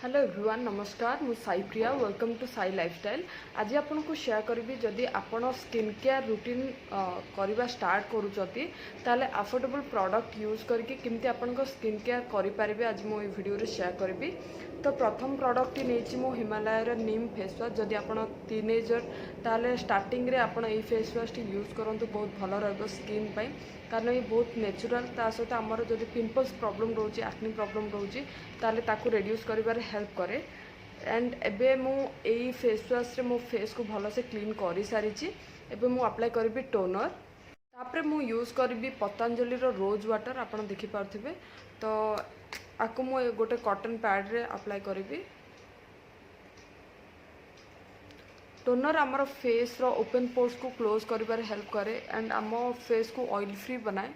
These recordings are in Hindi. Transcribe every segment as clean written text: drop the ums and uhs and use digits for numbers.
हेलो एवरीवन नमस्कार मु साई प्रिया वेलकम टू साई लाइफस्टाइल। आज आपन को शेयर करी जदि आपण स्किन केयर रूटीन करवा स्टार्ट करूचती ताले अफोर्डेबल प्रोडक्ट यूज करके केमती आपण स्किन केयर करि पारिबे आज मो वीडियो रे शेयर करी। तो प्रथम प्रोडक्ट नहीं मो हिमालयर नीम फेस वाश। जदि आपण टीनेजर ताले स्टार्टिंग रे आपण ए फेस वाश टी यूज करंतु बहुत भल रहबो स्किन पई, कारण ये बहुत नेचुरल। ता सहित आमर जदि पिंपल्स प्रॉब्लम रोची एक्ने प्रॉब्लम रोची ताले ताकू रिड्यूस करिबारे हेल्प करे। एंड एबे मु एई फेस वाश रे मो फेस को भल से क्लीन करि सारिची। एबे मु अप्लाई करबी टोनर, तापरे मु यूज करबी पतंजलि रो रोज वाटर। आपण देखि पारथिबे तो आकु मु गोटे कॉटन पैड रे अप्लाई करबी। टोनर आमर फेस रो ओपन पोर्स को क्लोज करिबारे हेल्प करे एंड आम फेस को ऑयल फ्री बनाए।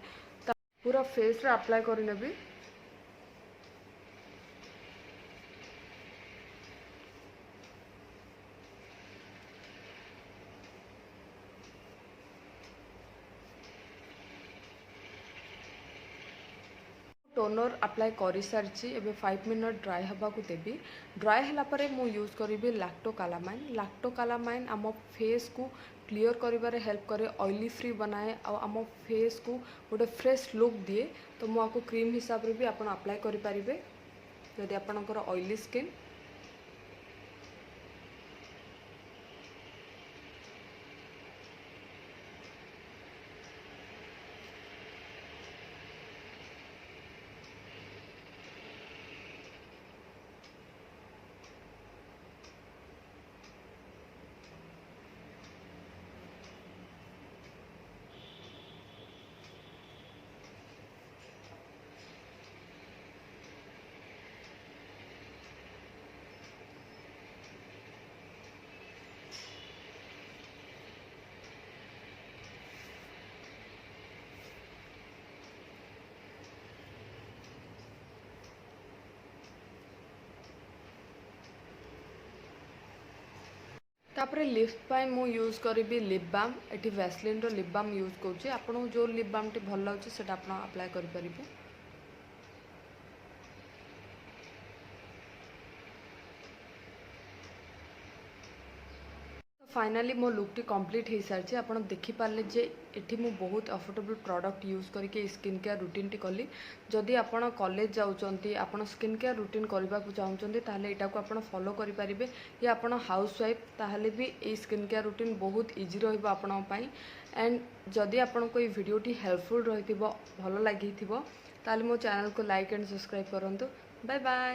पूरा फेस रे अप्लाई करि नेबी। टोनर अप्लाई कर सारी एबे 5 मिनट ड्राई हवा को देबी। ड्राई हला परे मु यूज करी लैक्टोकालामाइन। लैक्टोकालामाइन आम फेस को क्लियर करिबारे हेल्प करे, ऑयली फ्री बनाए और आम फेस को गोटे फ्रेश लुक दिए। तो मु आपको क्रीम हिसाब रे भी आपण अप्लाई करि पारिबे जदि आपनकर ऑयली स्किन। तापरे लिफ्ट पाई मु यूज करी लिप बाम। एटी वैसलिन रो लिप बाम यूज करूची। आपन जो लिप बाम टी भल लागुची सेटा आपन अप्लाई करि परिबे। फाइनाली मो लुक टी कंप्लीट हो सारी। आप देखी पारे जे एठी मु बहुत अफोर्डेबल प्रोडक्ट यूज करके स्किन केयर रूटीन टी कली। जदि आप कॉलेज जाउचंती, आप स्किन केयर रूटीन करबा को चाहउचंती ताले एटा को आप फॉलो करि परिबे। या आप हाउस वाइफ ताले भी ए स्किन केयर रूटीन बहुत इजी रहइबो आपन पई। एंड जदि आपन को ए वीडियो टी हेल्पफुल रहिथिबो, भलो लागिथिबो ताले मो चैनल को लाइक एंड सब्सक्राइब करंतु। Bye bye.